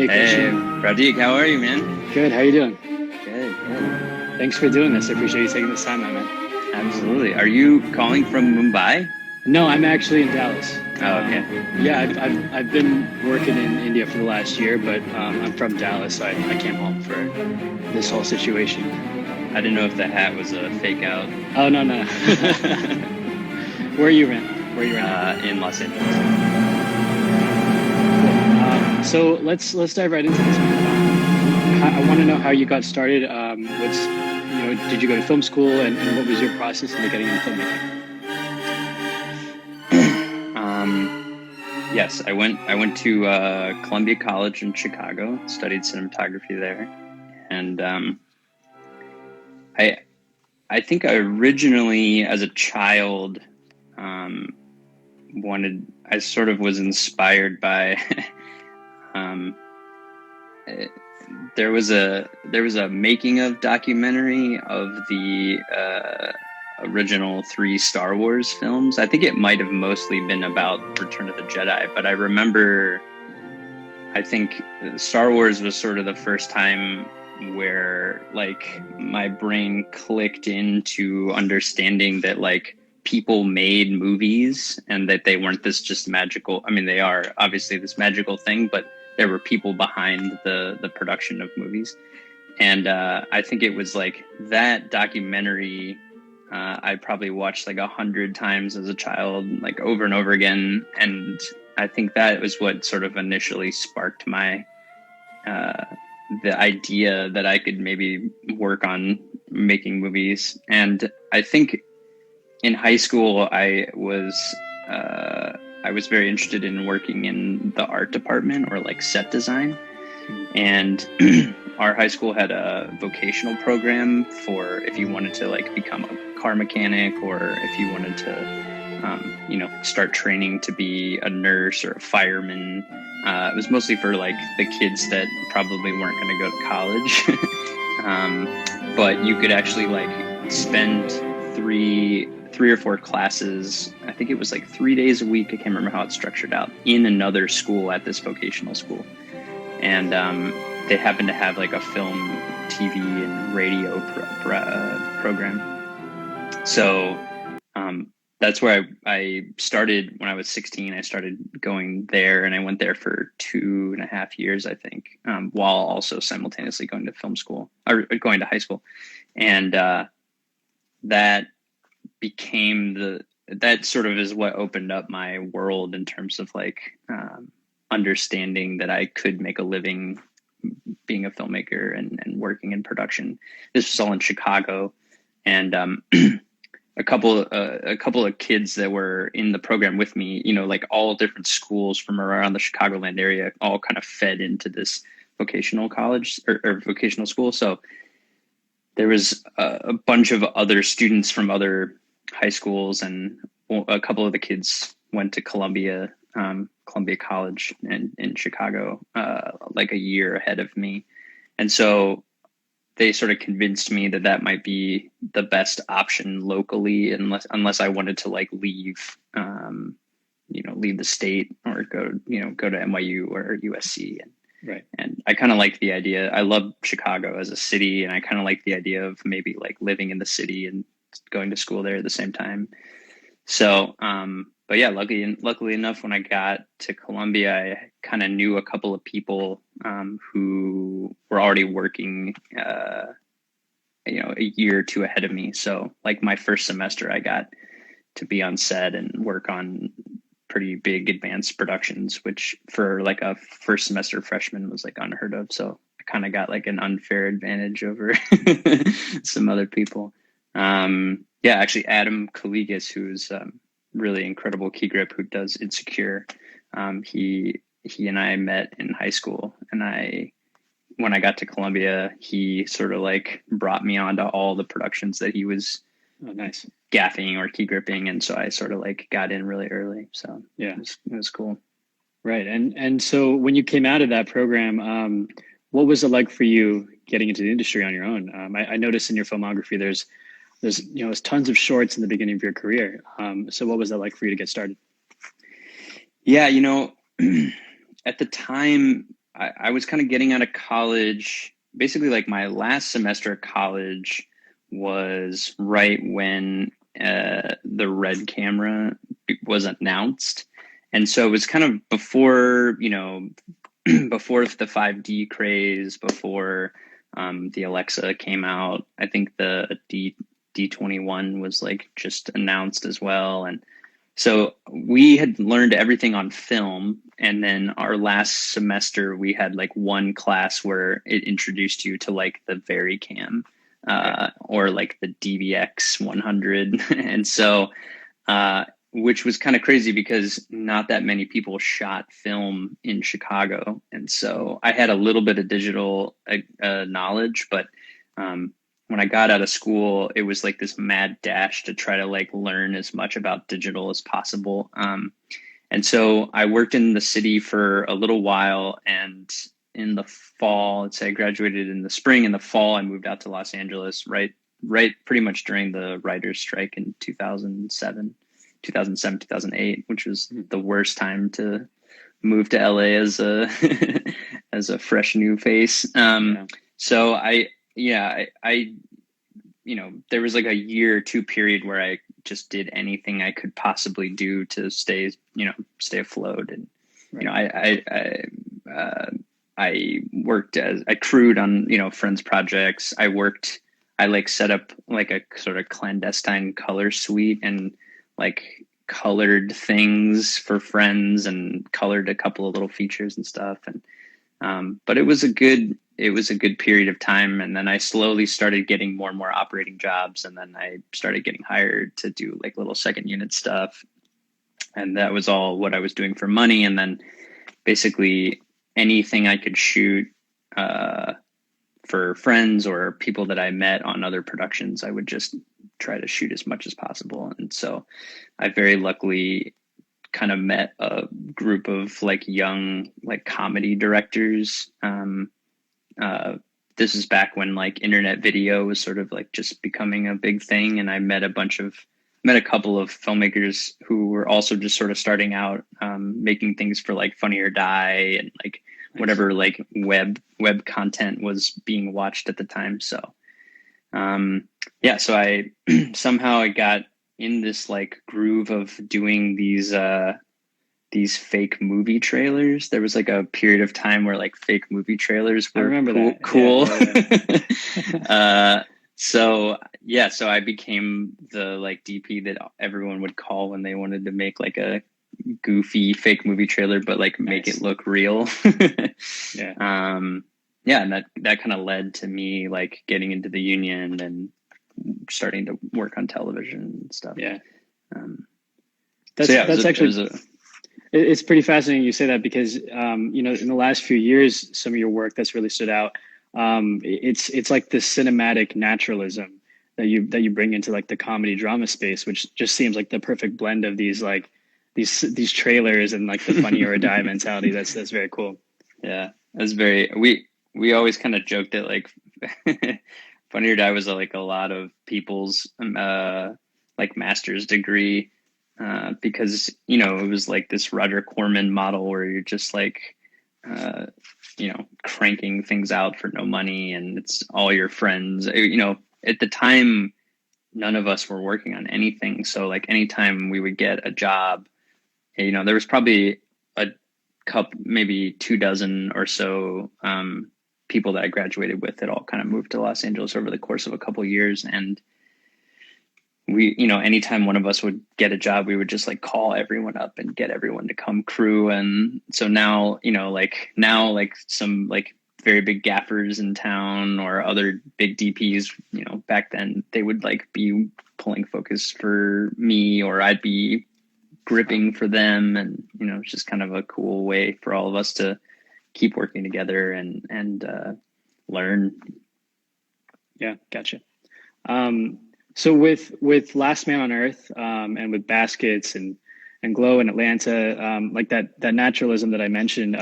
Hey, Hey, Christian. Pratik, how are you, man? Good. How you doing? Good, good. Thanks for doing this. I appreciate you taking this time out, man. Absolutely. Are you calling from Mumbai? No, I'm actually in Dallas. Oh, okay. Yeah, I've been working in India for the last year, but I'm from Dallas, so I came home for this whole situation. I didn't know if the hat was a fake out. Oh no, no. Where are you, man? Where are you right now? In Los Angeles. Cool. So let's dive right into this, man. I want to know how you got started. Did you go to film school, and what was your process into getting into filmmaking? Yes, I went to Columbia College in Chicago, studied cinematography there, and I I think I originally, as a child, um, I sort of was inspired by um, there was a making of documentary of the original three Star Wars films. I think it might have mostly been about Return of the Jedi, but I remember I think Star Wars was sort of the first time where like my brain clicked into understanding that like people made movies and that they weren't this just magical. I mean, they are obviously this magical thing, but there were people behind the production of movies. And I think it was like that documentary. I probably watched like 100 times as a child, like over and over again. And I think that was what sort of initially sparked my uh, the idea that I could maybe work on making movies. And I think in high school, I was very interested in working in the art department or like set design. And our high school had a vocational program for if you wanted to like become a car mechanic or if you wanted to start training to be a nurse or a fireman. It was mostly for like the kids that probably weren't going to go to college. But you could actually like spend three or four classes. I think it was like 3 days a week. I can't remember how it's structured out in another school at this vocational school. And they happened to have like a film, TV, and radio program. So that's where I started when I was 16. I started going there, and I went there for 2.5 years, I think, while also simultaneously going to film school or going to high school. And that that sort of is what opened up my world in terms of like understanding that I could make a living being a filmmaker and working in production. This was all in Chicago, and a couple of kids that were in the program with me, like all different schools from around the Chicagoland area, all kind of fed into this vocational college or vocational school. So there was a bunch of other students from other high schools, and a couple of the kids went to Columbia College in Chicago, like a year ahead of me. And so they sort of convinced me that that might be the best option locally, unless I wanted to like leave, leave the state or go to NYU or USC. Right. And I kind of like the idea. I love Chicago as a city, and I kind of like the idea of maybe like living in the city and going to school there at the same time. So, but yeah, luckily enough, when I got to Columbia, I kind of knew a couple of people who were already working, a year or two ahead of me. So, like my first semester, I got to be on set and work on pretty big advanced productions, which for like a first semester freshman was like unheard of. So I kind of got like an unfair advantage over some other people. Yeah, actually Adam Kaligas, who's really incredible key grip who does Insecure. He and I met in high school, and when I got to Columbia, he sort of like brought me onto all the productions that he was nice. gaffing or key gripping, and so I sort of like got in really early. So yeah, it was cool. Right, and so when you came out of that program, what was it like for you getting into the industry on your own? I noticed in your filmography there's tons of shorts in the beginning of your career. So what was that like for you to get started? Yeah, at the time, I was kind of getting out of college. Basically, like my last semester of college was right when the Red camera was announced. And so it was kind of before, before the 5D craze, before the Alexa came out. I think the D21 was like just announced as well. And so we had learned everything on film. And then our last semester, we had like one class where it introduced you to like the Varicam or like the DVX 100. And so, which was kind of crazy because not that many people shot film in Chicago. And so I had a little bit of digital knowledge, but when I got out of school, it was like this mad dash to try to like learn as much about digital as possible. And so I worked in the city for a little while, and in the fall, let's say I graduated in the spring. In the fall, I moved out to Los Angeles, right, pretty much during the writers' strike in 2007, 2008, which was the worst time to move to LA as a as a fresh new face. So I there was like a year or two period where I just did anything I could possibly do to stay afloat. And, I worked I crewed on, friends' projects. I like set up like a sort of clandestine color suite and like colored things for friends and colored a couple of little features and stuff. And, but it was a good period of time. And then I slowly started getting more and more operating jobs. And then I started getting hired to do like little second unit stuff. And that was all what I was doing for money. And then basically anything I could shoot for friends or people that I met on other productions, I would just try to shoot as much as possible. And so I very luckily kind of met a group of like young like comedy directors. This is back when like internet video was sort of like just becoming a big thing, and I met a couple of filmmakers who were also just sort of starting out, making things for like Funny or Die and like whatever like web content was being watched at the time. So so I somehow I got in this like groove of doing these fake movie trailers. There was like a period of time where like fake movie trailers were cool. Yeah. So I became the like DP that everyone would call when they wanted to make like a goofy fake movie trailer, but like make it look real. And that kind of led to me like getting into the union and starting to work on television and stuff. It's pretty fascinating you say that, because in the last few years, some of your work that's really stood out, it's like the cinematic naturalism that you bring into like the comedy drama space, which just seems like the perfect blend of these like these trailers and like the Funny or Die mentality. That's very cool. Yeah, that's we always kind of joked that like Funny or Die was like a lot of people's like master's degree. Because, it was like this Roger Corman model where you're just like, cranking things out for no money, and it's all your friends. At the time, none of us were working on anything. So like anytime we would get a job, there was probably a couple, maybe 24 or so people that I graduated with that all kind of moved to Los Angeles over the course of a couple of years. And we, anytime one of us would get a job, we would just like call everyone up and get everyone to come crew. And so now, like some like very big gaffers in town or other big DPs, back then they would like be pulling focus for me, or I'd be gripping for them. And, it's just kind of a cool way for all of us to keep working together and learn. Yeah. Gotcha. So with Last Man on Earth, and with Baskets and Glow in Atlanta, like that naturalism that I mentioned,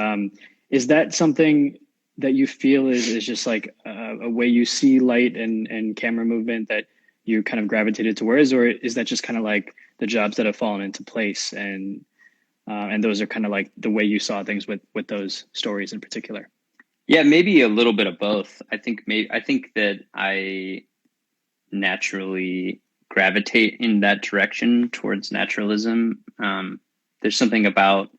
is that something that you feel is just like a way you see light and camera movement that you kind of gravitated towards, or is that just kind of like the jobs that have fallen into place? And and those are kind of like the way you saw things with those stories in particular. Yeah, maybe a little bit of both. I think that I naturally gravitate in that direction towards naturalism. There's something about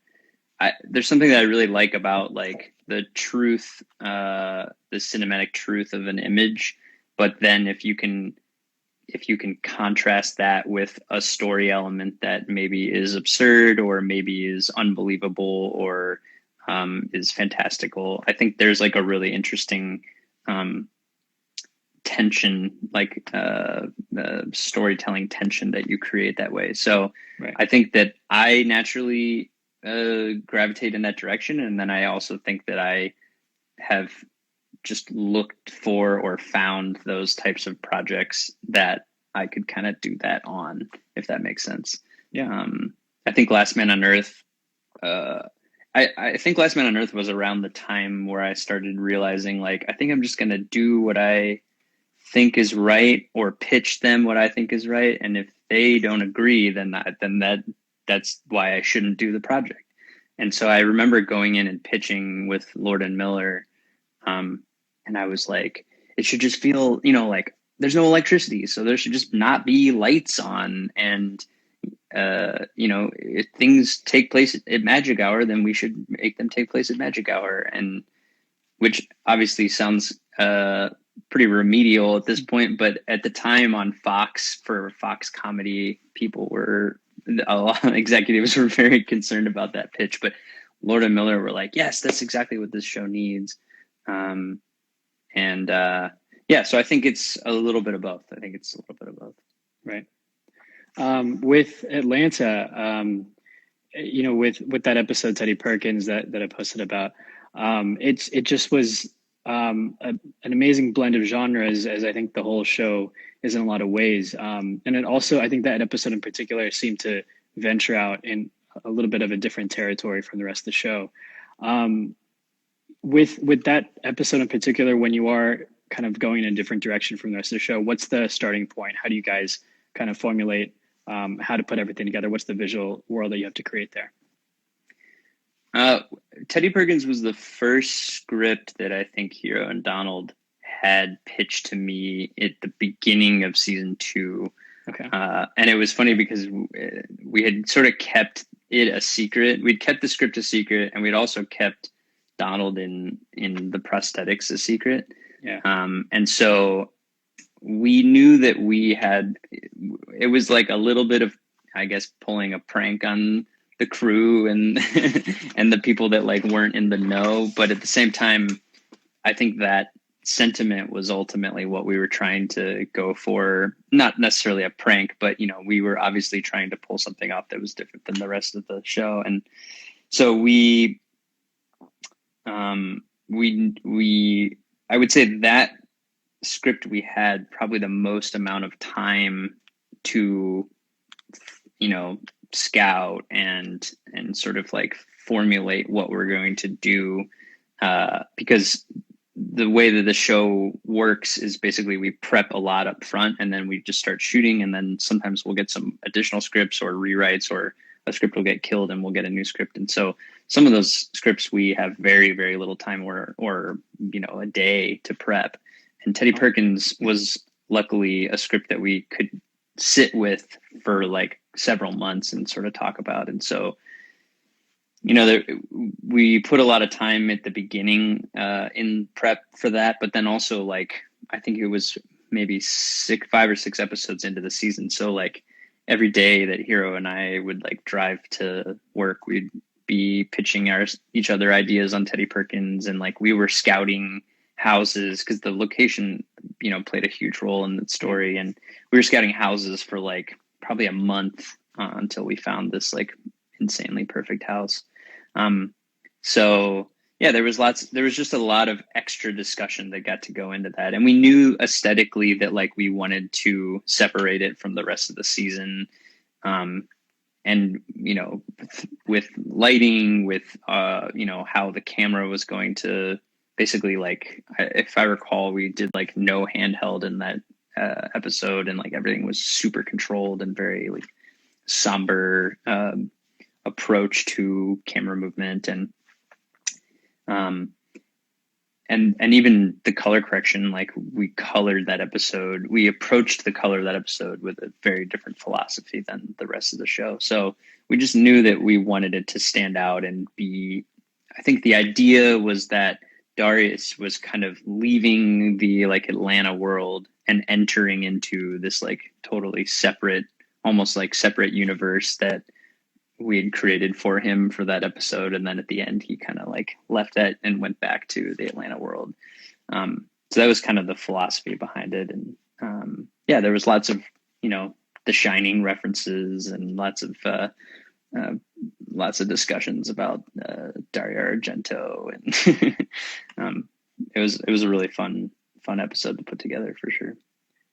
there's something that I really like about like the truth, the cinematic truth of an image. But then if you can contrast that with a story element that maybe is absurd or maybe is unbelievable or is fantastical, I think there's like a really interesting tension, like storytelling tension that you create that way. So Right. I think that I naturally gravitate in that direction, and then I also think that I have just looked for or found those types of projects that I could kind of do that on, if that makes sense. Yeah. I think Last Man on Earth. I think Last Man on Earth was around the time where I started realizing, like, I think I'm just gonna do what I think is right or pitch them what I think is right, and if they don't agree, then that's why I shouldn't do the project. And so I remember going in and pitching with Lord and Miller, and I was like, it should just feel, like there's no electricity, so there should just not be lights on, and if things take place at magic hour, then we should make them take place at magic hour, and which obviously sounds pretty remedial at this point, but at the time on Fox, for Fox comedy, a lot of executives were very concerned about that pitch, but Lord and Miller were like, yes, that's exactly what this show needs. So I think it's a little bit of both. Right. With Atlanta, with that episode, Teddy Perkins, that I posted about, it just was an amazing blend of genres, as I think the whole show is in a lot of ways. And then also, I think that episode in particular seemed to venture out in a little bit of a different territory from the rest of the show. With that episode in particular, when you are kind of going in a different direction from the rest of the show, what's the starting point? How do you guys kind of formulate how to put everything together? What's the visual world that you have to create there? Teddy Perkins was the first script that I think Hero and Donald had pitched to me at the beginning of season 2. Okay. And it was funny because we had sort of kept it a secret. We'd kept the script a secret, and we'd also kept Donald in the prosthetics a secret. Yeah. And so we knew that it was like a little bit of, I guess, pulling a prank on the crew and and the people that like weren't in the know. But at the same time, I think that sentiment was ultimately what we were trying to go for. Not necessarily a prank, but we were obviously trying to pull something off that was different than the rest of the show. And so I would say that script, we had probably the most amount of time to scout and sort of like formulate what we're going to do, because the way that the show works is basically we prep a lot up front, and then we just start shooting, and then sometimes we'll get some additional scripts or rewrites, or a script will get killed and we'll get a new script. And so some of those scripts we have very, very little time or a day to prep. And Teddy Perkins was luckily a script that we could sit with for like several months and sort of talk about. And so, we put a lot of time at the beginning in prep for that, but then also like, I think it was maybe 5 or 6 episodes into the season. So like every day that Hero and I would like drive to work, we'd be pitching each other ideas on Teddy Perkins, and like we were scouting houses because the location played a huge role in the story, and we were scouting houses for like probably a month until we found this like insanely perfect house. So yeah, there was just a lot of extra discussion that got to go into that, and we knew aesthetically that like we wanted to separate it from the rest of the season, and with lighting, with how the camera was going to basically, like, if I recall, we did like no handheld in that episode, and like everything was super controlled and very like somber approach to camera movement um, and even the color correction. Like we colored that episode, we approached the color of that episode with a very different philosophy than the rest of the show. So we just knew that we wanted it to stand out and be, I think the idea was that Darius was kind of leaving the like Atlanta world and entering into this like totally separate, almost like separate universe that we had created for him for that episode. And then at the end, he kind of like left that and went back to the Atlanta world. So that was kind of the philosophy behind it. And yeah, there was lots of, you know, The Shining references and uh, lots of discussions about Dario Argento, and it was a really fun episode to put together for sure.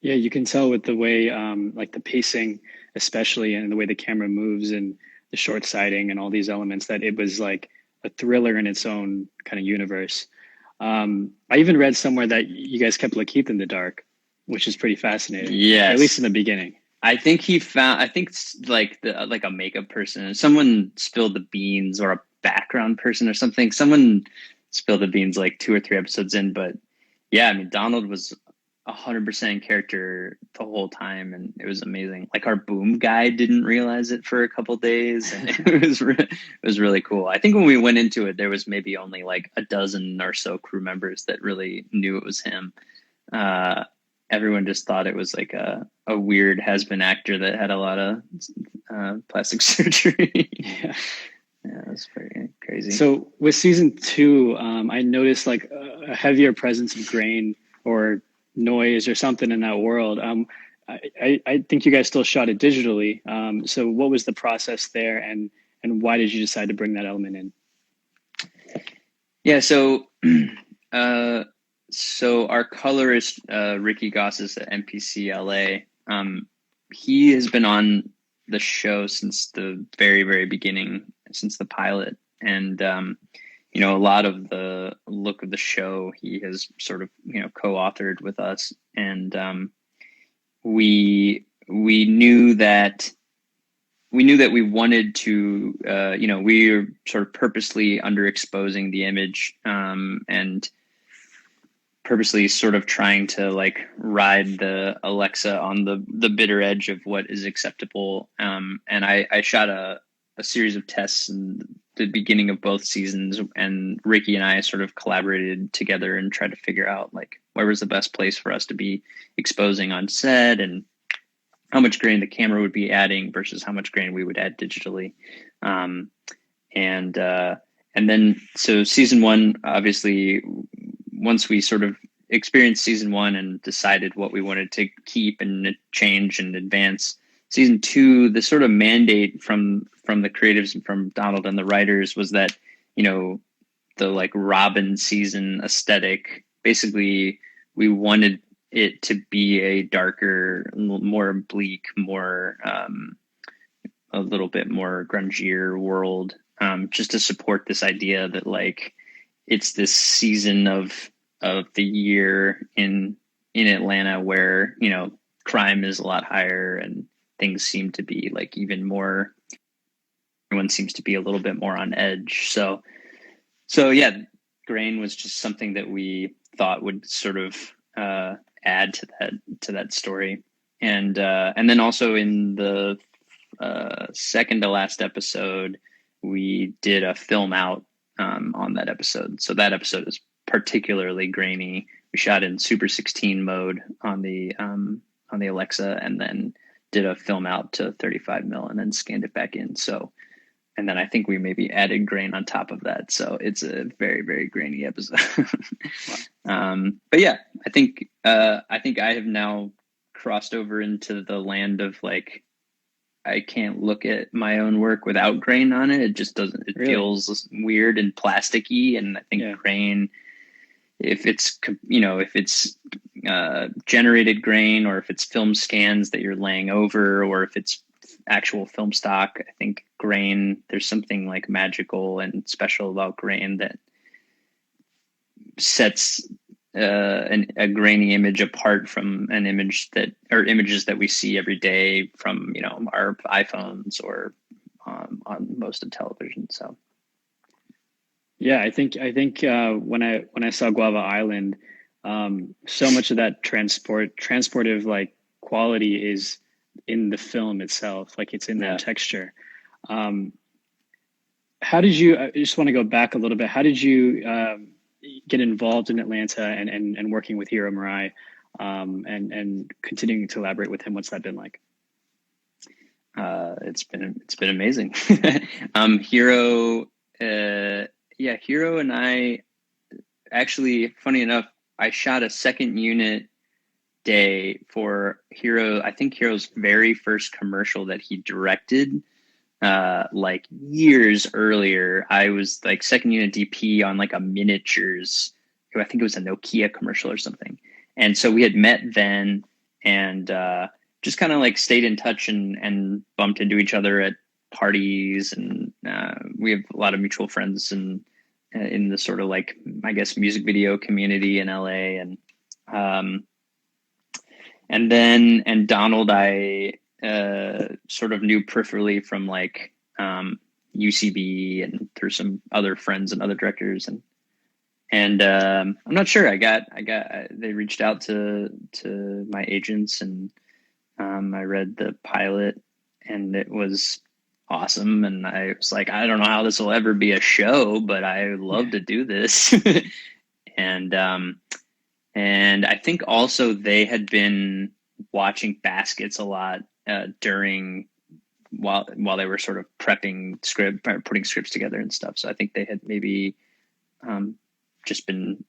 Yeah, you can tell with the way, like the pacing, especially, and the way the camera moves and the short sighting and all these elements, that it was like a thriller in its own kind of universe. I even read somewhere that you guys kept Lakeith in the dark, which is pretty fascinating, or at least Yes, in the beginning. I think he found. I think like the like a makeup person. Someone spilled the beans, or a background person, or something. Someone spilled the beans like 2 or 3 episodes in. But yeah, I mean, Donald was 100% in character the whole time, and it was amazing. Like our boom guy didn't realize it for a couple days, and it was really cool. I think when we went into it, there was maybe only like a dozen or so crew members that really knew it was him. Uh, Everyone just thought it was like a weird has-been actor that had a lot of plastic surgery. Yeah. Yeah, it was very crazy. So with season two, I noticed like a heavier presence of grain or noise or something in that world. I think you guys still shot it digitally. So what was the process there, and why did you decide to bring that element in? Yeah, so so our colorist Ricky Gosses at MPC LA, he has been on the show since the very beginning, since the pilot, and you know, a lot of the look of the show he has sort of, you know, co-authored with us, and we knew that we wanted to, you know, we were sort of purposely underexposing the image, and purposely sort of trying to like ride the Alexa on the bitter edge of what is acceptable. And I shot a series of tests in the beginning of both seasons, and Ricky and I sort of collaborated together and tried to figure out like where was the best place for us to be exposing on set, and how much grain the camera would be adding versus how much grain we would add digitally. Um, and then so season one, obviously, once we sort of experienced season one and decided what we wanted to keep and change and advance, season two, the sort of mandate from the creatives and from Donald and the writers was that, you know, the like Robin season aesthetic, basically we wanted it to be a darker, more bleak, more a little bit more grungier world, just to support this idea that like it's this season of the year in Atlanta where, you know, crime is a lot higher and things seem to be like even more, everyone seems to be a little bit more on edge. So yeah, grain was just something that we thought would sort of add to that story. And then also in the second to last episode, we did a film out on that episode. So that episode is particularly grainy. We shot in Super 16 mode on the Alexa, and then did a film out to 35 mil, and then scanned it back in. So, and then I think we maybe added grain on top of that. So it's a very grainy episode. But yeah, I think I have now crossed over into the land of like, I can't look at my own work without grain on it. It just doesn't, it Really? feels weird and plasticky. And I think Yeah. grain, if it's, you know, if it's generated grain, or if it's film scans that you're laying over, or if it's actual film stock, I think grain, there's something like magical and special about grain that sets a grainy image apart from an image that, or images that we see every day from, you know, our iPhones or on most of television. So Yeah, I think when I saw Guava Island, so much of that transportive like quality is in the film itself, like it's in that yeah. texture. Um, how did you? I just want to go back a little bit. How did you get involved in Atlanta and working with Hiro Murai, and continuing to collaborate with him? What's that been like? It's been amazing. Hero, yeah, Hero and I actually, funny enough, I shot a second unit day for Hero. I think Hero's very first commercial that he directed, like years earlier. I was like second unit DP on like a miniatures. I think it was a Nokia commercial or something. And so we had met then, and just kind of like stayed in touch and bumped into each other at parties. And we have a lot of mutual friends and in the sort of like, I guess, music video community in LA. Um, and Donald, I sort of knew peripherally from like UCB and through some other friends and other directors, and I'm not sure. They reached out to my agents, and I read the pilot, and it was awesome. And I was like, I don't know how this will ever be a show, but I love Yeah. to do this. and and I think also they had been watching Baskets a lot during while they were sort of prepping script, putting scripts together and stuff. So I think they had maybe just been,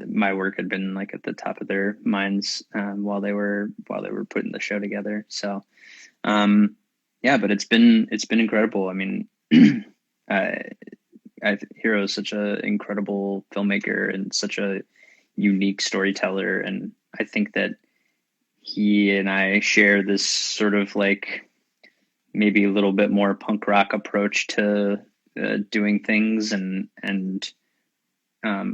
my work had been like at the top of their minds while they were putting the show together. So yeah, but it's been incredible. I mean, Hero is such an incredible filmmaker and such a unique storyteller, and I think that he and I share this sort of like maybe a little bit more punk rock approach to doing things, and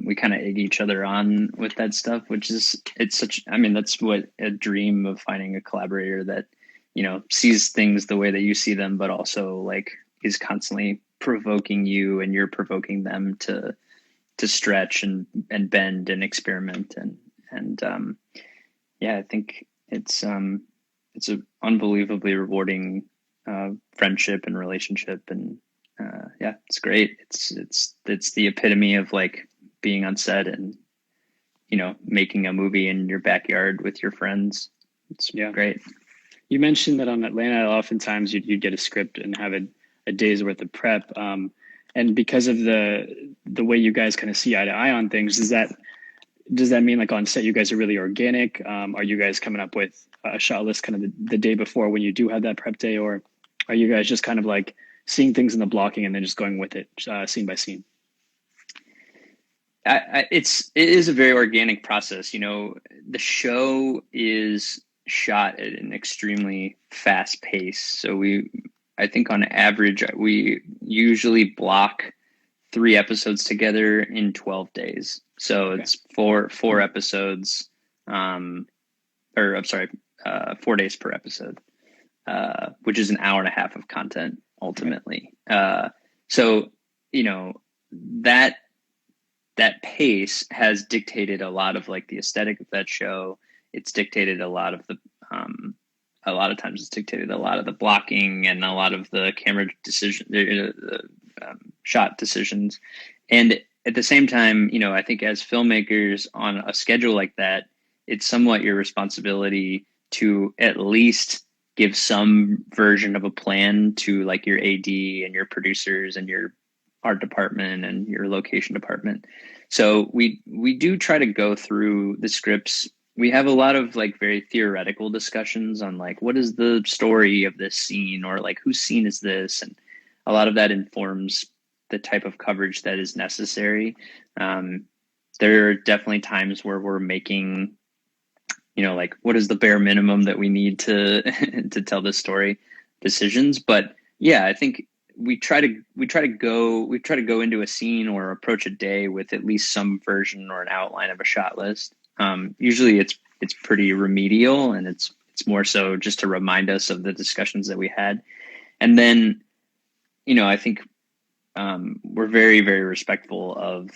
we kind of egg each other on with that stuff, which is, it's such, I mean, that's what a dream of finding a collaborator that, you know, sees things the way that you see them, but also like is constantly provoking you and you're provoking them to stretch and bend and experiment. And yeah, I think it's an unbelievably rewarding friendship and relationship. And yeah, it's great. It's the epitome of like being on set and, you know, making a movie in your backyard with your friends. It's Yeah. great. You mentioned that on Atlanta, oftentimes you'd get a script and have a day's worth of prep. And because of the way you guys kind of see eye to eye on things, does that mean like on set you guys are really organic? Are you guys coming up with a shot list kind of the day before when you do have that prep day, or are you guys just kind of like seeing things in the blocking and then just going with it scene by scene? It is a very organic process. You know, the show is shot at an extremely fast pace. So I think on average, we usually block 3 episodes together in 12 days. So Okay. it's four episodes, or I'm sorry, 4 days per episode, which is an hour and a half of content Right. ultimately. So, you know, that pace has dictated a lot of like the aesthetic of that show. It's dictated a lot of a lot of times it's dictated a lot of the blocking and a lot of the camera decision, shot decisions. And at the same time, you know, I think as filmmakers on a schedule like that, it's somewhat your responsibility to at least give some version of a plan to like your AD and your producers and your art department and your location department. So we do try to go through the scripts. We have a lot of like very theoretical discussions on like what is the story of this scene, or like whose scene is this, and a lot of that informs the type of coverage that is necessary. There are definitely times where we're making, you know, like what is the bare minimum that we need to to tell this story decisions. But yeah, I think we try to go into a scene or approach a day with at least some version or an outline of a shot list. Usually it's pretty remedial, and it's more so just to remind us of the discussions that we had. And then I think we're very, very respectful of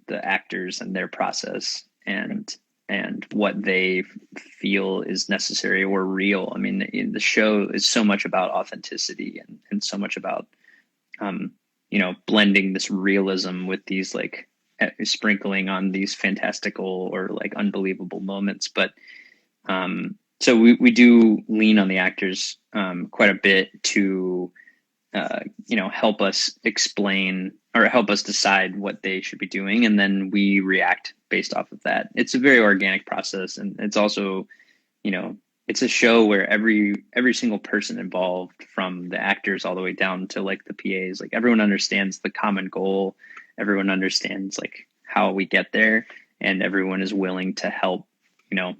the actors and their process and what they feel is necessary or real. I mean, the show is so much about authenticity and so much about um, blending this realism with these like sprinkling on these fantastical or like unbelievable moments. But so we do lean on the actors quite a bit to help us explain or help us decide what they should be doing, and then we react based off of that. It's a very organic process, and it's also, you know, it's a show where every single person involved, from the actors all the way down to like the PAs, like everyone understands the common goal, everyone understands like how we get there, and everyone is willing to help, you know,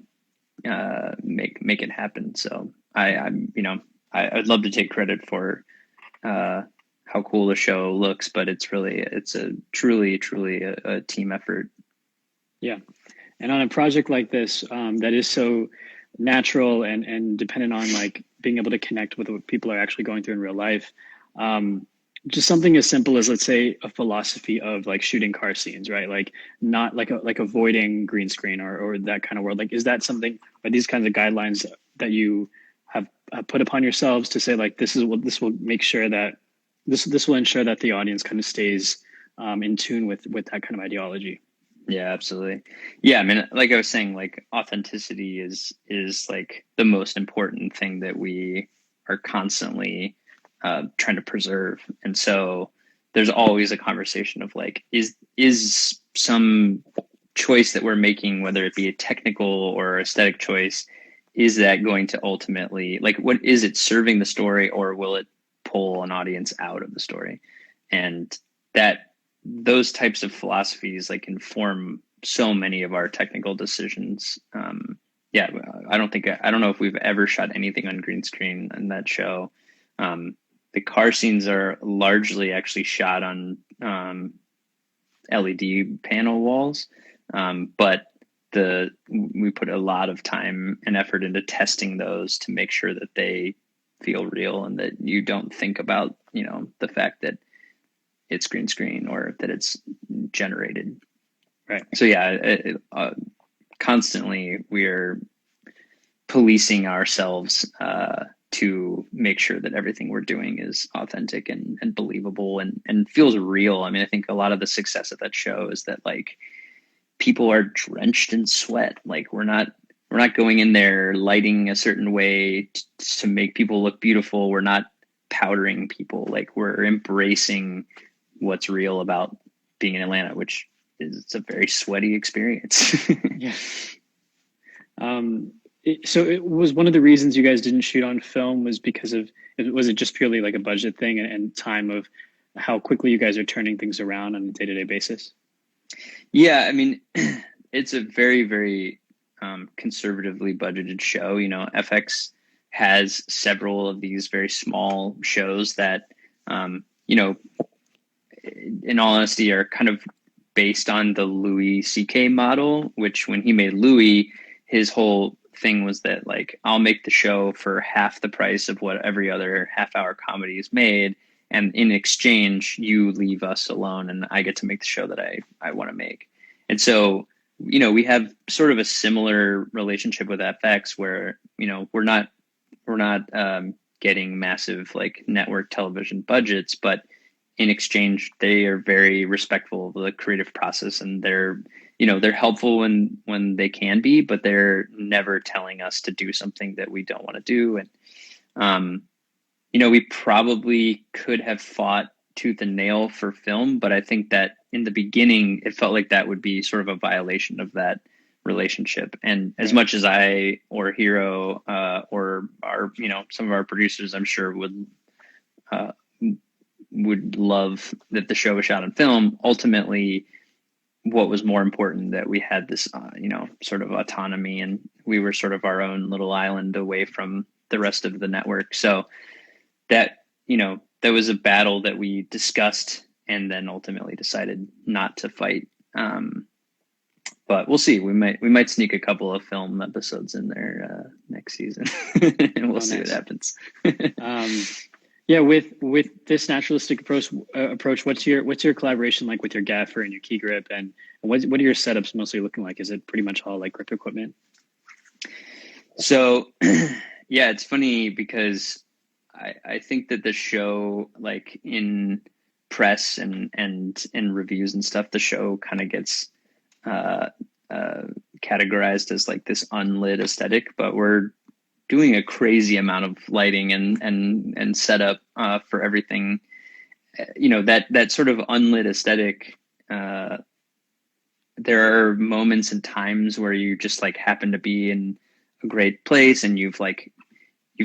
make it happen. So I'd love to take credit for uh, how cool the show looks, but it's a truly a team effort. Yeah. And on a project like this, that is so natural and dependent on like being able to connect with what people are actually going through in real life. Um, just something as simple as, let's say, a philosophy of like shooting car scenes, right? Like not like avoiding green screen or that kind of world. Like, is that something, are these kinds of guidelines that you have put upon yourselves to say like, this is what, this will make sure that this will ensure that the audience kind of stays in tune with that kind of ideology? Yeah, absolutely. Yeah, I mean, like I was saying, like authenticity is like the most important thing that we are constantly trying to preserve. And so there's always a conversation of like, is some choice that we're making, whether it be a technical or aesthetic choice, is that going to ultimately, like, what is it serving the story, or will it pull an audience out of the story? And that those types of philosophies like inform so many of our technical decisions. Yeah, I don't know if we've ever shot anything on green screen in that show. The car scenes are largely actually shot on LED panel walls, but we put a lot of time and effort into testing those to make sure that they feel real and that you don't think about the fact that it's green screen or that it's generated. Right. So yeah, constantly we're policing ourselves to make sure that everything we're doing is authentic and believable and feels real. I mean, I think a lot of the success of that show is that like people are drenched in sweat. Like we're not going in there lighting a certain way to make people look beautiful. We're not powdering people. Like we're embracing what's real about being in Atlanta, which is it's a very sweaty experience. Yeah. So it was one of the reasons you guys didn't shoot on film was because of, was it just purely like a budget thing and time of how quickly you guys are turning things around on a day-to-day basis? Yeah, I mean, it's a very, very conservatively budgeted show. You know, FX has several of these very small shows that, you know, in all honesty, are kind of based on the Louis C.K. model, which when he made Louis, his whole thing was that like I'll make the show for half the price of what every other half-hour comedy is made, and in exchange, you leave us alone, and I get to make the show that I want to make. And so, we have sort of a similar relationship with FX, where we're not getting massive like network television budgets, but in exchange they are very respectful of the creative process, and they're helpful when they can be, but they're never telling us to do something that we don't want to do. And we probably could have fought tooth and nail for film, but I think that in the beginning it felt like that would be sort of a violation of that relationship. And as much as I or Hero or our some of our producers, I'm sure uh, would love that the show was shot on film, ultimately what was more important that we had this sort of autonomy, and we were sort of our own little island away from the rest of the network. So that that was a battle that we discussed and then ultimately decided not to fight. But we'll see. We might sneak a couple of film episodes in there next season, and we'll see Nice. what happens. Yeah, with this naturalistic approach, what's your collaboration like with your gaffer and your key grip, and what are your setups mostly looking like? Is it pretty much all like grip equipment? So, yeah, it's funny because I think that the show, like in press and reviews and stuff, the show kind of gets uh, uh, categorized as like this unlit aesthetic, but we're doing a crazy amount of lighting and setup for everything. You know, that sort of unlit aesthetic. Uh, there are moments and times where you just like happen to be in a great place and you've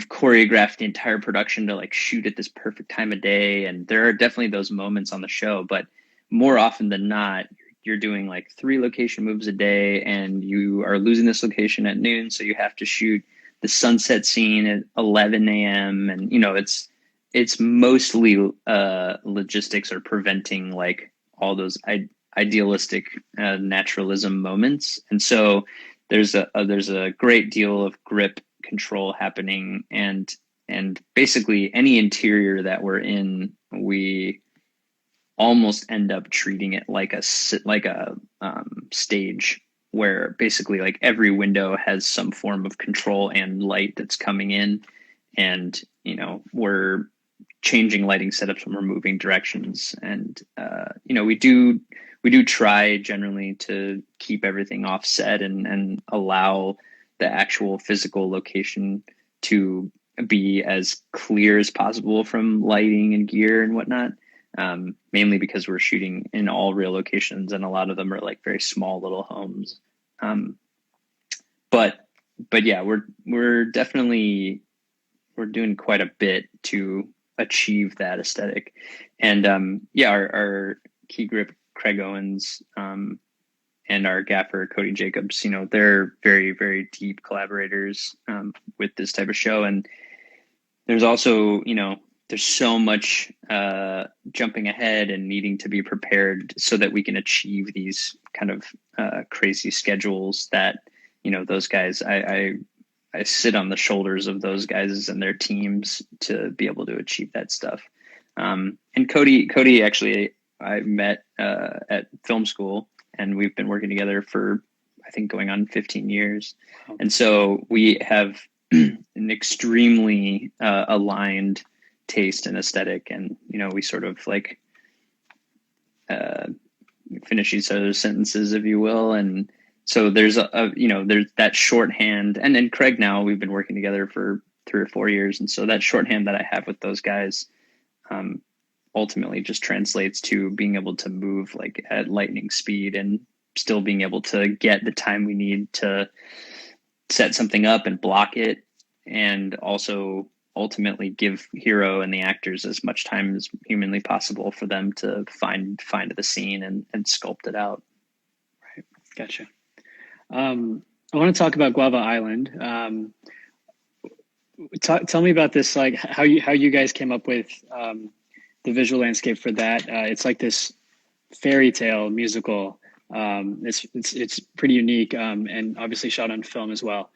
choreographed the entire production to like shoot at this perfect time of day, and there are definitely those moments on the show, but more often than not you're doing like 3 location moves a day and you are losing this location at noon, so you have to shoot the sunset scene at 11 a.m. and it's mostly logistics or preventing like all those idealistic naturalism moments. And so there's a great deal of grip control happening, and basically any interior that we're in, we almost end up treating it like a stage, where basically like every window has some form of control and light that's coming in, and we're changing lighting setups when we're moving directions. And we do try generally to keep everything offset and allow the actual physical location to be as clear as possible from lighting and gear and whatnot. Mainly because we're shooting in all real locations, and a lot of them are like very small little homes. Um, but but yeah, we're definitely we're doing quite a bit to achieve that aesthetic. And yeah, our key grip Craig Owens, and our gaffer Cody Jacobs, they're very, very deep collaborators with this type of show. And there's also, there's so much jumping ahead and needing to be prepared so that we can achieve these kind of crazy schedules that, those guys, I sit on the shoulders of those guys and their teams to be able to achieve that stuff. And Cody actually, I met at film school, and we've been working together for, I think, going on 15 years. And so we have an extremely aligned taste and aesthetic, and we sort of like uh, finish each other's sentences, if you will. And so there's there's that shorthand, and then Craig, now we've been working together for 3 or 4 years, and so that shorthand that I have with those guys ultimately just translates to being able to move like at lightning speed and still being able to get the time we need to set something up and block it, and also ultimately give Hero and the actors as much time as humanly possible for them to find the scene and sculpt it out. Right. Gotcha. I want to talk about Guava Island. Tell me about this, like how you guys came up with the visual landscape for that. It's like this fairy tale musical. It's pretty unique, and obviously shot on film as well.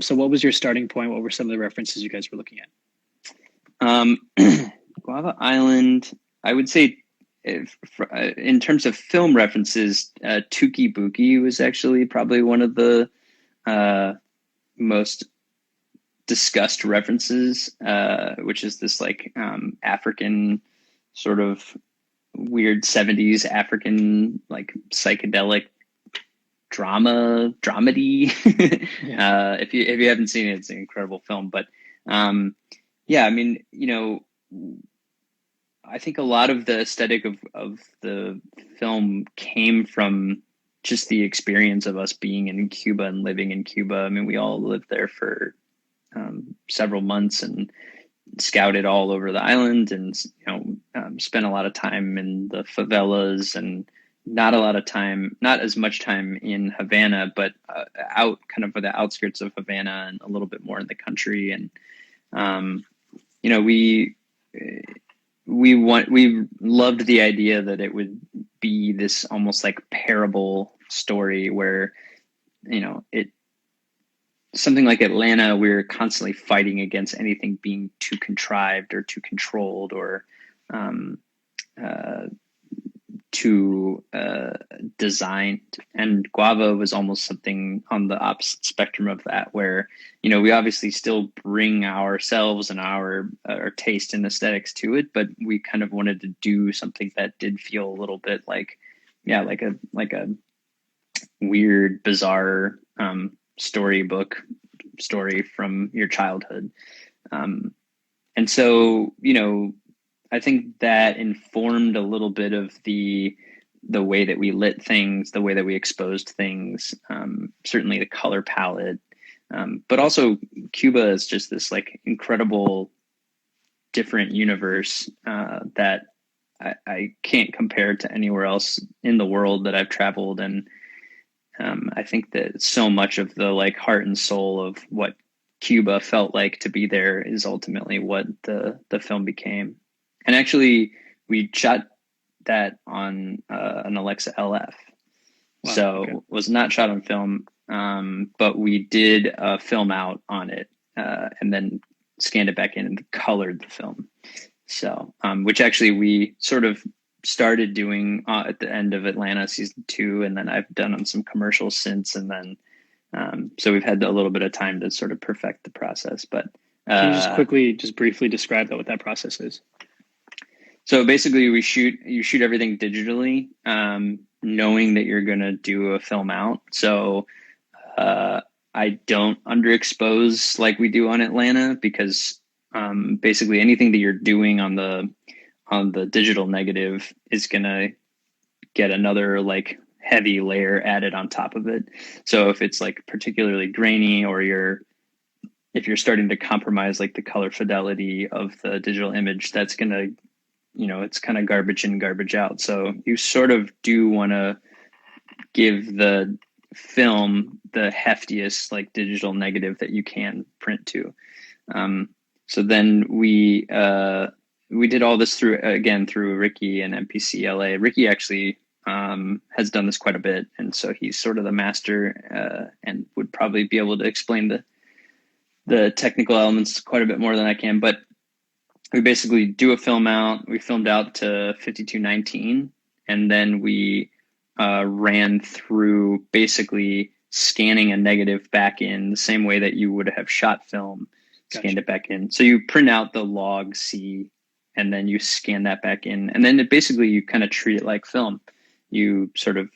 So what was your starting point? What were some of the references you guys were looking at? Guava Island, I would say, in terms of film references, Tuki Buki was actually probably one of the most discussed references, which is this like African sort of weird 70s African like psychedelic dramedy. Yeah. If you haven't seen it, it's an incredible film. But yeah, I mean, I think a lot of the aesthetic of the film came from just the experience of us being in Cuba and living in Cuba. I mean, we all lived there for several months and scouted all over the island, and spent a lot of time in the favelas, and not as much time in Havana, but out kind of for the outskirts of Havana and a little bit more in the country. And we loved the idea that it would be this almost like parable story where it something like Atlanta, we're constantly fighting against anything being too contrived or too controlled or um, uh, too designed. And Guava was almost something on the opposite spectrum of that, where, you know, we obviously still bring ourselves and our taste and aesthetics to it, but we kind of wanted to do something that did feel a little bit like, yeah, like a weird, bizarre storybook story from your childhood. Um, and so, you know, I think that informed a little bit of the way that we lit things, the way that we exposed things, certainly the color palette, but also Cuba is just this like incredible different universe that I can't compare to anywhere else in the world that I've traveled. And I think that so much of the like heart and soul of what Cuba felt like to be there is ultimately what the film became. And actually, we shot that on an Alexa LF, Wow. so Okay. was not shot on film, but we did film out on it and then scanned it back in and colored the film. So, which actually we sort of started doing at the end of Atlanta season 2, and then I've done on some commercials since, and then so we've had a little bit of time to sort of perfect the process. But Can you just uh, quickly, just briefly describe that, what that process is? so basically, you shoot everything digitally, knowing that you're going to do a film out. So uh, I don't underexpose like we do on Atlanta, because basically anything that you're doing on the digital negative is going to get another like heavy layer added on top of it. So if it's like particularly grainy, or if you're starting to compromise like the color fidelity of the digital image, that's going to, you know, it's kind of garbage in, garbage out. So you sort of do want to give the film the heftiest like digital negative that you can print to. Um, so then we did all this through, again, through Ricky and MPC LA. Ricky actually has done this quite a bit, and so he's sort of the master and would probably be able to explain the technical elements quite a bit more than I can. But we basically do a film out. We filmed out to 5219, and then we ran through basically scanning a negative back in the same way that you would have shot film, scanned Gotcha. it back in. So you print out the log C, and then you scan that back in, and then basically you kind of treat it like film. You sort of,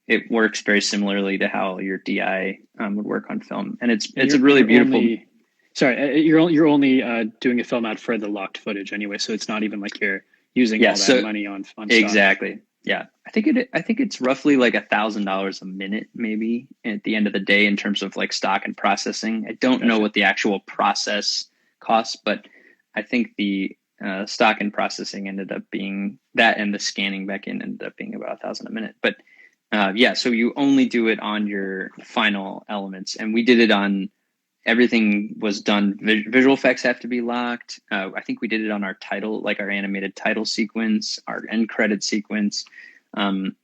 it works very similarly to how your DI would work on film, and And it's a really you're beautiful. only, sorry, you're only doing a film out for the locked footage anyway, so it's not even like you're using Yeah, all that so money on stock. exactly. Yeah. I think it's roughly like $1,000 a minute, maybe at the end of the day, in terms of like stock and processing. I don't know Gotcha. what the actual process costs, but I think the stock and processing ended up being that, and the scanning back in ended up being about 1,000 a minute. But yeah, so you only do it on your final elements, and we did it on, everything was done. Visual effects have to be locked. I think we did it on our title, like our animated title sequence, our end credit sequence, um,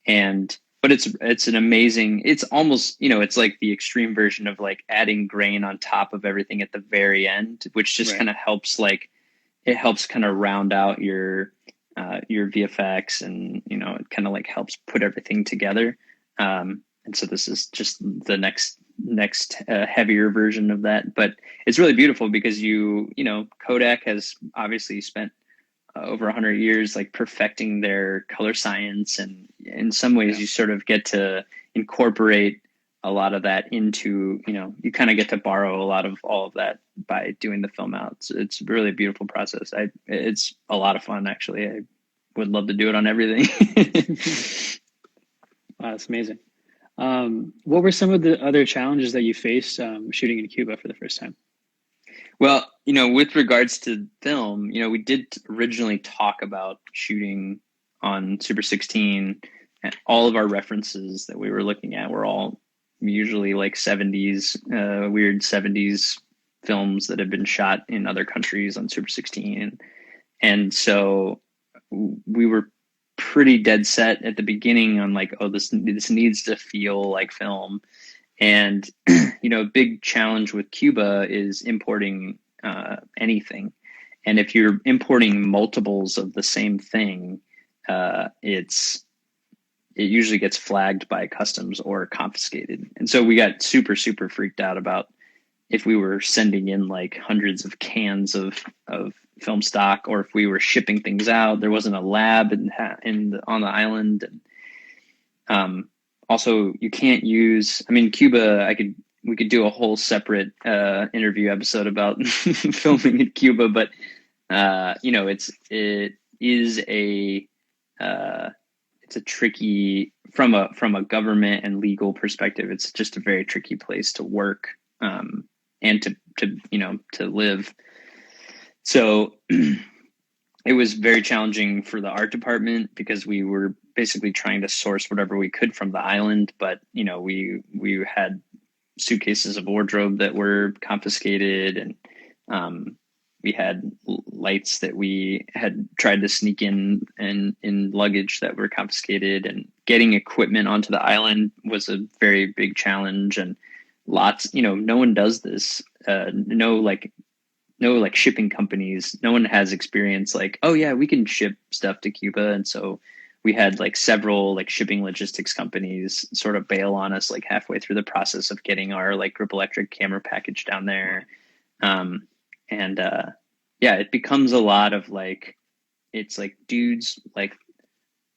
and but it's an amazing. It's almost, you know, it's like the extreme version of like adding grain on top of everything at the very end, which just Right. kind of helps, like it helps kind of round out your VFX, and you know, it kind of like helps put everything together. And so this is just the next heavier version of that, but it's really beautiful because you know, Kodak has obviously spent over 100 years like perfecting their color science, and in some ways Yeah. you sort of get to incorporate a lot of that into, you know, you kind of get to borrow a lot of all of that by doing the film out. So it's really a beautiful process. It's a lot of fun, actually. I would love to do it on everything. Wow, that's amazing. What were some of the other challenges that you faced shooting in Cuba for the first time? Well, you know, with regards to film, you know, we did originally talk about shooting on Super 16, and all of our references that we were looking at were all usually like 70s, weird 70s films that had been shot in other countries on Super 16. And so we were pretty dead set at the beginning on like, oh, this needs to feel like film. And, a big challenge with Cuba is importing anything. And if you're importing multiples of the same thing, it usually gets flagged by customs or confiscated. And so we got super, super freaked out about if we were sending in like hundreds of cans of film stock, or if we were shipping things out. There wasn't a lab on the island. And also, you can't use. I mean, Cuba. We could do a whole separate interview episode about filming in Cuba, but it is a it's a tricky from a government and legal perspective. It's just a very tricky place to work and to live. So it was very challenging for the art department because we were basically trying to source whatever we could from the island, but we had suitcases of wardrobe that were confiscated, and we had lights that we had tried to sneak in luggage that were confiscated, and getting equipment onto the island was a very big challenge. And no one does this. No shipping companies. No one has experience like, oh yeah, we can ship stuff to Cuba. And so we had like several like shipping logistics companies sort of bail on us like halfway through the process of getting our like grip electric camera package down there. It becomes a lot of like, it's like dudes like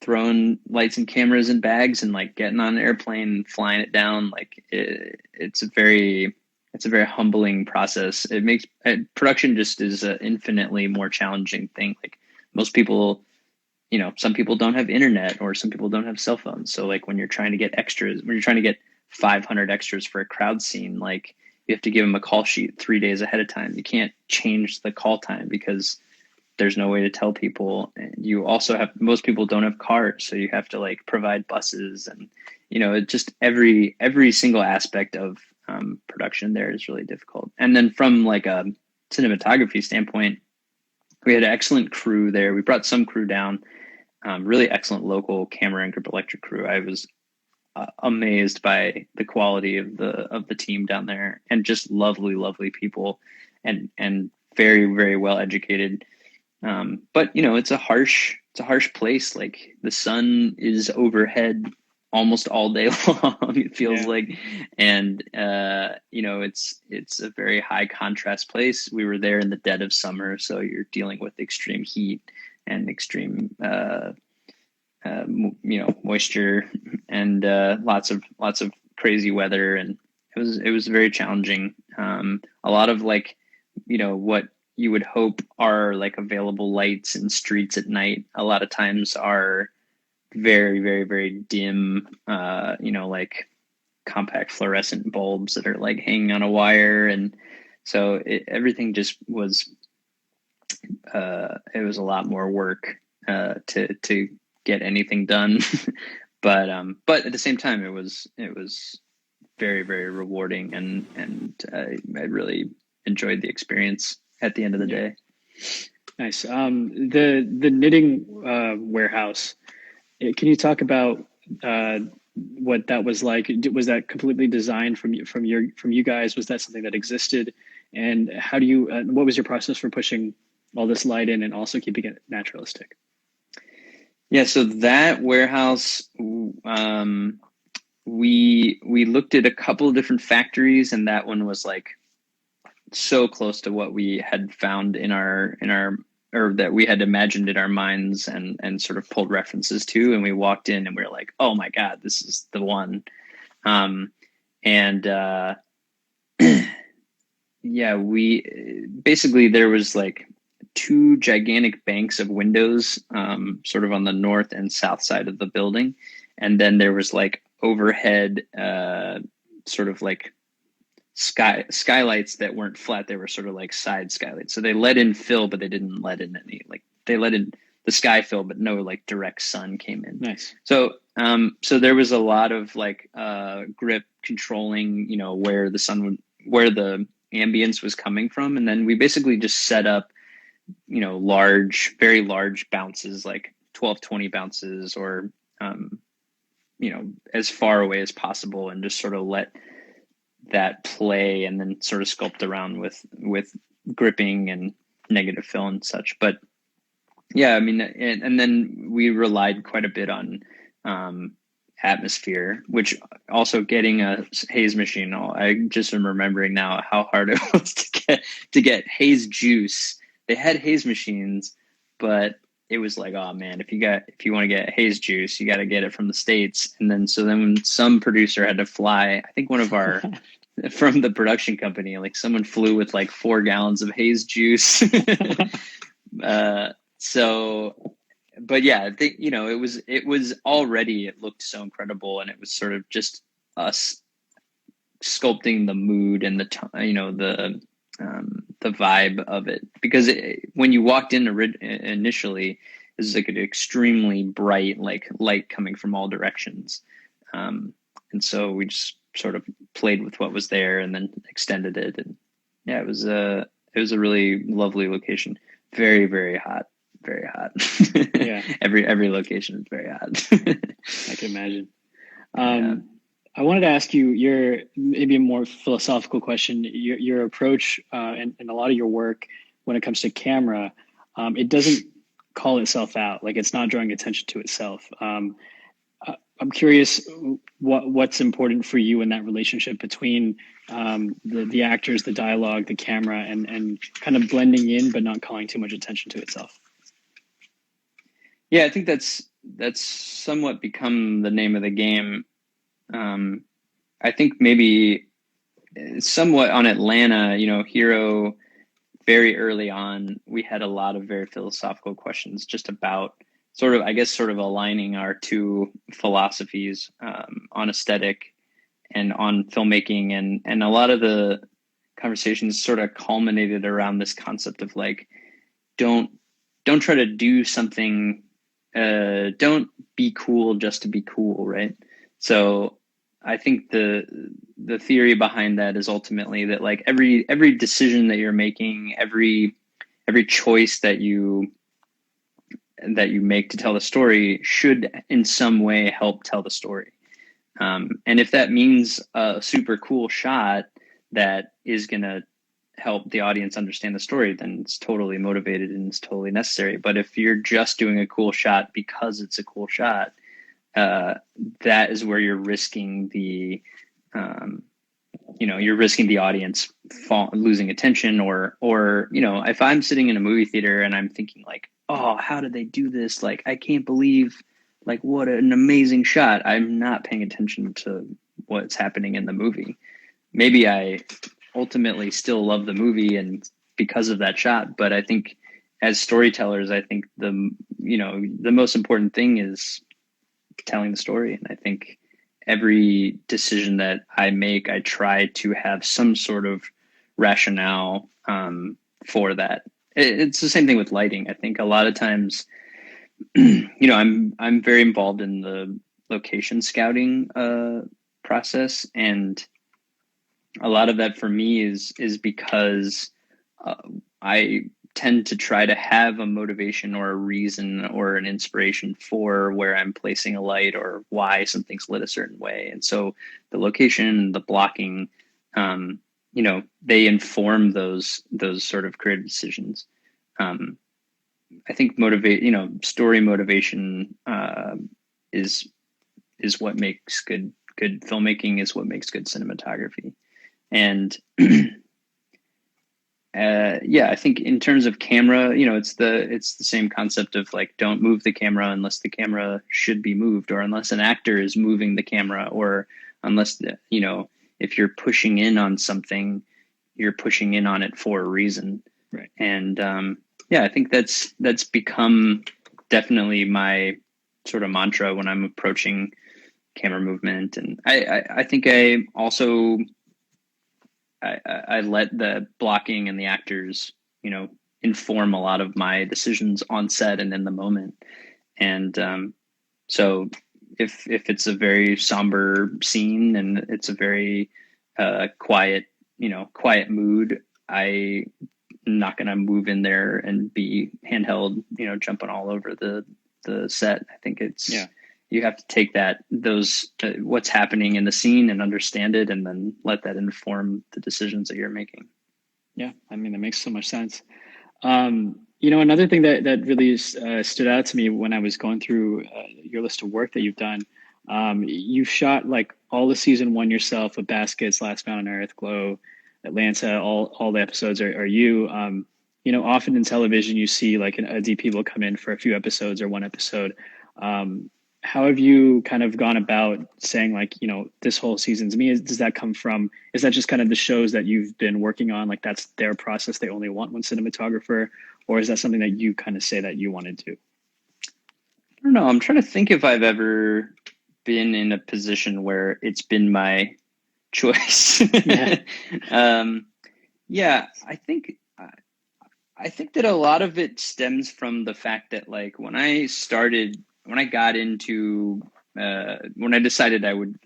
throwing lights and cameras in bags and like getting on an airplane and flying it down. Like it's a very humbling process. It makes production just is an infinitely more challenging thing. Like most people, some people don't have internet, or some people don't have cell phones. So like when you're trying to get extras, when you're trying to get 500 extras for a crowd scene, like you have to give them a call sheet 3 days ahead of time. You can't change the call time because there's no way to tell people. And you also most people don't have cars, so you have to like provide buses, and it just every single aspect of production there is really difficult. And then from like a cinematography standpoint, we had an excellent crew there. We brought some crew down, really excellent local camera and grip electric crew. I was amazed by the quality of the team down there, and just lovely people, and very, very well educated. But it's a harsh place. Like the sun is overhead almost all day long, it feels like. And it's a very high contrast place. We were there in the dead of summer, so you're dealing with extreme heat and extreme moisture, and lots of crazy weather. And it was very challenging. A lot of like what you would hope are like available lights in streets at night, a lot of times are very, very, very dim, like compact fluorescent bulbs that are like hanging on a wire. And so everything just was, it was a lot more work to get anything done. But at the same time, it was very, very rewarding, and I really enjoyed the experience at the end of the day. Nice. The knitting warehouse. Can you talk about what that was like? Was that completely designed from you guys? Was that something that existed? And how do you? What was your process for pushing all this light in and also keeping it naturalistic? Yeah. So that warehouse, we looked at a couple of different factories, and that one was like so close to what we had found in our or that we had imagined in our minds, and sort of pulled references to. And we walked in and we were like, oh my God, this is the one. We basically, there was like 2 gigantic banks of windows, sort of on the north and south side of the building. And then there was like overhead, sort of like skylights that weren't flat. They were sort of like side skylights. So they let in fill, but they didn't let in any, like they let in the sky fill, but no like direct sun came in. Nice. So there was a lot of like grip controlling, where the ambience was coming from. And then we basically just set up, very large bounces, like 12, 20 bounces, or, as far away as possible, and just sort of let that play and then sort of sculpt around with gripping and negative fill and such. But yeah, I mean, and then we relied quite a bit on atmosphere, which also getting a haze machine. I just am remembering now how hard it was to get haze juice. They had haze machines, but it was like, oh man, if you want to get haze juice, you got to get it from the States. And then when some producer had to fly, I think one of our from the production company, like someone flew with like 4 gallons of haze juice. So, but yeah, it was already, it looked so incredible, and it was sort of just us sculpting the mood and the vibe of it, because when you walked in initially, it was like an extremely bright, like light coming from all directions, and so we just sort of played with what was there and then extended it, and yeah, it was a really lovely location. Very, very hot. Very hot. Yeah. Every location is very hot. I can imagine. Yeah. I wanted to ask you your maybe a more philosophical question. Your approach and a lot of your work when it comes to camera, it doesn't call itself out. Like, it's not drawing attention to itself. I'm curious what's important for you in that relationship between the actors, the dialogue, the camera, and kind of blending in but not calling too much attention to itself. Yeah, I think that's somewhat become the name of the game. I think maybe somewhat on Atlanta, Hero, very early on, we had a lot of very philosophical questions just about sort of aligning our two philosophies on aesthetic and on filmmaking, and a lot of the conversations sort of culminated around this concept of like, don't try to do something, don't be cool just to be cool, right? So I think the theory behind that is ultimately that like every decision that you're making, every choice that you make to tell the story should in some way help tell the story. And if that means a super cool shot that is going to help the audience understand the story, then it's totally motivated and it's totally necessary. But if you're just doing a cool shot because it's a cool shot, that is where you're risking the audience losing attention, or if I'm sitting in a movie theater and I'm thinking like, oh, how did they do this? Like, I can't believe, like, what an amazing shot. I'm not paying attention to what's happening in the movie. Maybe I ultimately still love the movie and because of that shot, but I think as storytellers, I think the most important thing is telling the story. And I think every decision that I make, I try to have some sort of rationale for that. It's the same thing with lighting. I think a lot of times, I'm very involved in the location scouting process, and a lot of that for me is because I tend to try to have a motivation or a reason or an inspiration for where I'm placing a light or why something's lit a certain way. And so the location, the blocking, they inform those sort of creative decisions. I think story motivation is what makes good filmmaking, is what makes good cinematography. And I think in terms of camera, it's the same concept of like, don't move the camera unless the camera should be moved, or unless an actor is moving the camera, or unless if you're pushing in on something, you're pushing in on it for a reason. Right. And I think that's become definitely my sort of mantra when I'm approaching camera movement. And I think I also I let the blocking and the actors, inform a lot of my decisions on set and in the moment. And so if it's a very somber scene and it's a very quiet mood, I'm not going to move in there and be handheld, jumping all over the set. I think you have to take those what's happening in the scene and understand it, and then let that inform the decisions that you're making. Yeah, I mean, that makes so much sense. Another thing that really stood out to me when I was going through your list of work that you've done, you've shot like all the season one yourself with Baskets, Last Man on Earth, Glow, Atlanta, all the episodes are you. Often in television, you see like a DP will come in for a few episodes or one episode. How have you kind of gone about saying like, this whole season's me? Does that come from, is that just kind of the shows that you've been working on? Like that's their process. They only want one cinematographer, or is that something that you kind of say that you want to do? I don't know. I'm trying to think if I've ever been in a position where it's been my choice. Yeah. Yeah, I think that a lot of it stems from the fact that like when I decided I would,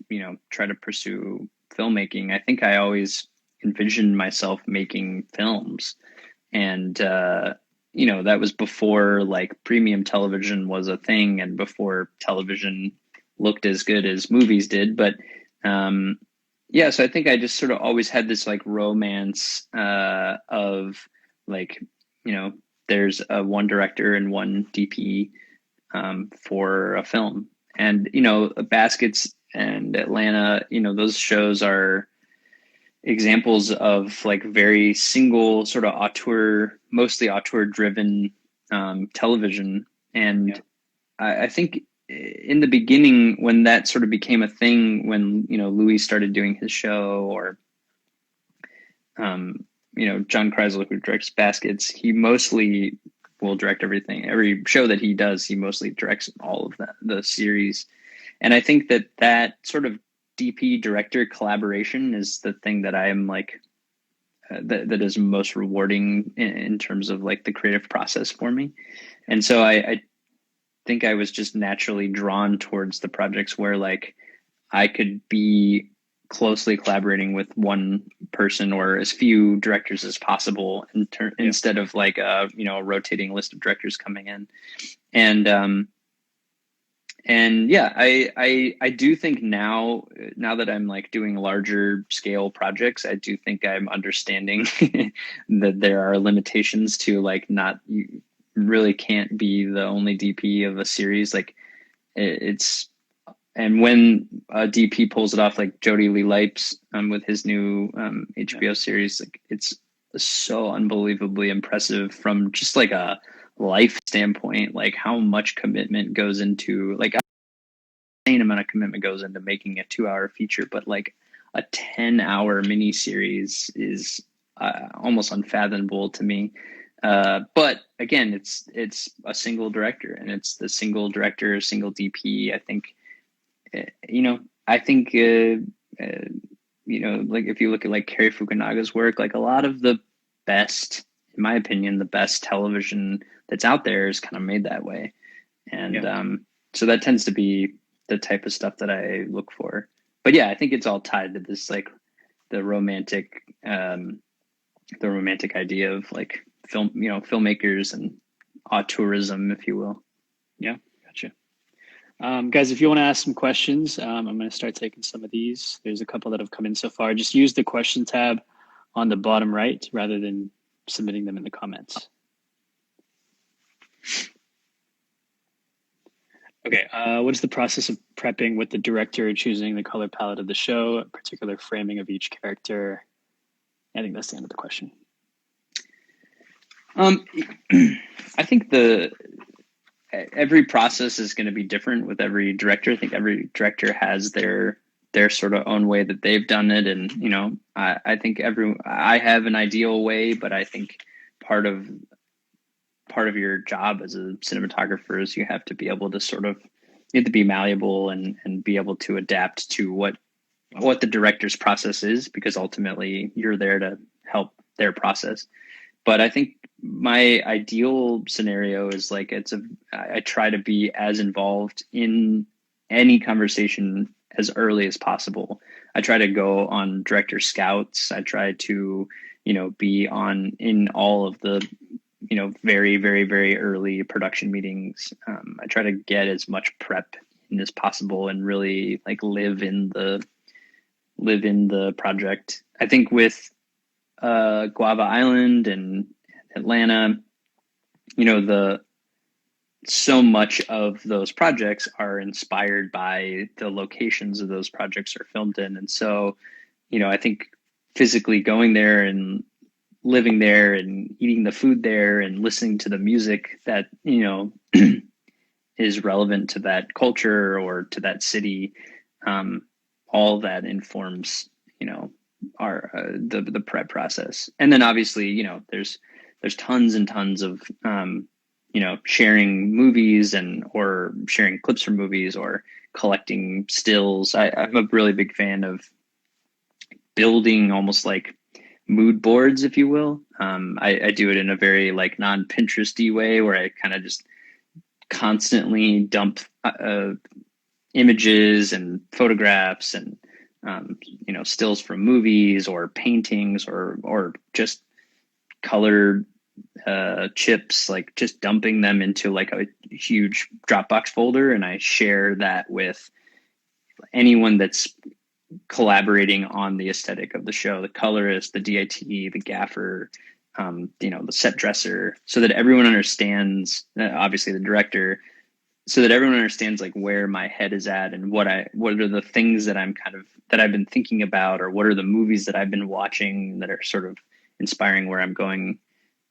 try to pursue filmmaking, I think I always envisioned myself making films. And, that was before like premium television was a thing and before television looked as good as movies did. But, yeah, so I think I just sort of always had this like romance of like, there's one director and one DP for a film. And, Baskets and Atlanta, those shows are examples of like very single sort of mostly auteur driven television. And Yeah. I think in the beginning, when that sort of became a thing, when, Louis started doing his show, or, John Kreisel, who directs Baskets, he mostly will direct everything. Every show that he does, he mostly directs all of the series. And I think that sort of DP director collaboration is the thing that I am like, that is most rewarding in terms of like the creative process for me. And so I think I was just naturally drawn towards the projects where like I could be closely collaborating with one person or as few directors as possible instead of like a rotating list of directors coming in. And yeah, I do think now that I'm like doing larger scale projects, I do think I'm understanding that there are limitations to like you really can't be the only DP of a series. Like and when a DP pulls it off, like Jody Lee Lipes with his new HBO series, like it's so unbelievably impressive from just like a life standpoint, like how much commitment goes into like insane amount of commitment goes into making a 2-hour feature, but like a 10-hour mini series is almost unfathomable to me. But again, it's a single director, and it's the single director, single DP. I think, I think, like if you look at like Cary Fukunaga's work, like a lot of the best, in my opinion, the best television that's out there is kind of made that way. And so that tends to be the type of stuff that I look for. But yeah, I think it's all tied to this, like the romantic idea of like filmmakers and auteurism, if you will. Yeah, gotcha. Guys, if you want to ask some questions, I'm going to start taking some of these. There's a couple that have come in so far. Just use the question tab on the bottom right rather than submitting them in the comments. Okay, what is the process of prepping with the director, choosing the color palette of the show, particular framing of each character? I think that's the end of the question. I think every process is going to be different with every director. I think every director has their sort of own way that they've done it. And, I think I have an ideal way, but I think part of your job as a cinematographer is you have to be able to you have to be malleable and be able to adapt to what the director's process is, because ultimately you're there to help their process. But I think my ideal scenario is like I try to be as involved in any conversation as early as possible. I try to go on director scouts. I try to, be in all of the, very, very, very early production meetings. I try to get as much prep as possible and really like live in the project. I think with Guava Island and Atlanta, so much of those projects are inspired by the locations of those projects are filmed in. And so, I think physically going there and living there and eating the food there and listening to the music that, is relevant to that culture or to that city, all that informs, our the prep process. And then obviously, there's tons and tons of sharing movies or sharing clips from movies or collecting stills. I'm a really big fan of building almost like mood boards, if you will. I do it in a very like non-Pinteresty way where I kind of just constantly dump images and photographs and stills from movies or paintings or just colored chips, like just dumping them into like a huge Dropbox folder, and I share that with anyone that's collaborating on the aesthetic of the show, the colorist, the DIT, the gaffer, the set dresser, so that everyone understands, obviously the director, so that everyone understands like where my head is at and what are the things that I've been thinking about, or what are the movies that I've been watching that are sort of inspiring where I'm going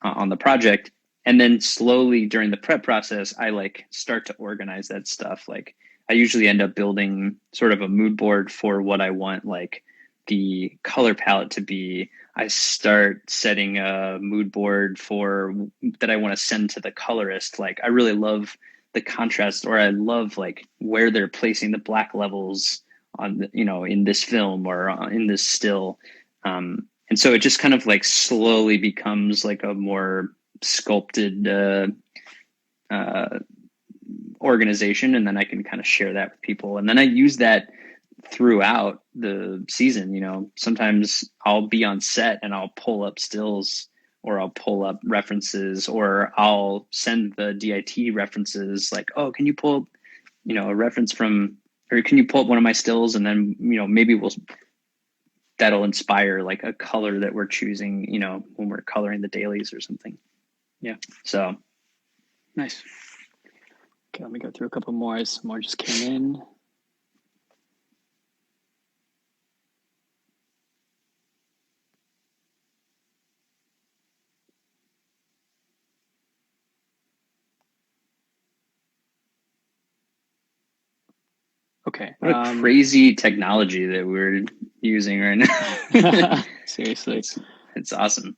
on the project. And then slowly during the prep process, I like start to organize that stuff. Like I usually end up building sort of a mood board for what I want, like the color palette to be. I start setting a mood board for that I want to send to the colorist. Like I really love the contrast, or I love like where they're placing the black levels on the, in this film or in this still. And so it just kind of like slowly becomes like a more sculpted organization. And then I can kind of share that with people. And then I use that throughout the season. Sometimes I'll be on set and I'll pull up stills, or I'll pull up references, or I'll send the DIT references like, oh, can you pull up, a reference from, or can you pull up one of my stills? And then, maybe that'll inspire like a color that we're choosing, when we're coloring the dailies or something. Yeah. So. Nice. Okay, let me go through a couple more. Some more just came in. Okay. What a crazy technology that we're using right now. Seriously. It's awesome.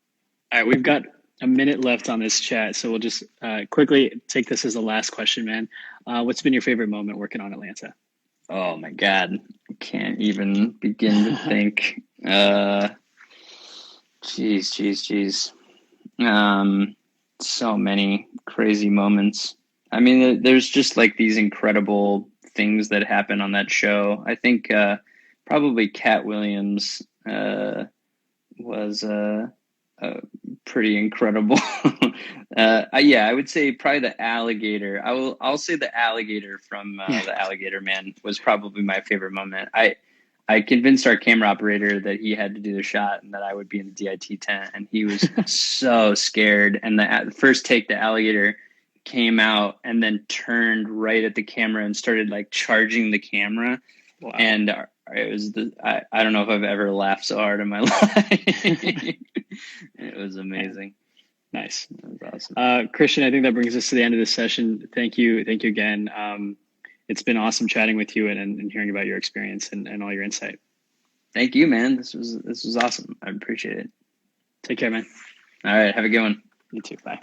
All right, we've got a minute left on this chat, so we'll just quickly take this as the last question, man. What's been your favorite moment working on Atlanta? Oh my God. I can't even begin to think. Geez. So many crazy moments. I mean, there's just like these incredible things that happen on that show. I think probably Cat Williams was pretty incredible. Yeah, I would say probably the alligator. I'll say the alligator from the Alligator Man was probably my favorite moment. I convinced our camera operator that he had to do the shot and that I would be in the DIT tent, and he was so scared. And the first take, the alligator came out and then turned right at the camera and started like charging the camera. Wow. And it was I don't know if I've ever laughed so hard in my life. It was amazing. Nice. That was awesome. Christian, I think that brings us to the end of this session. Thank you again. It's been awesome chatting with you and hearing about your experience and all your insight. Thank you, man. This was awesome. I appreciate it. Take care, man. All right. Have a good one. You too. Bye.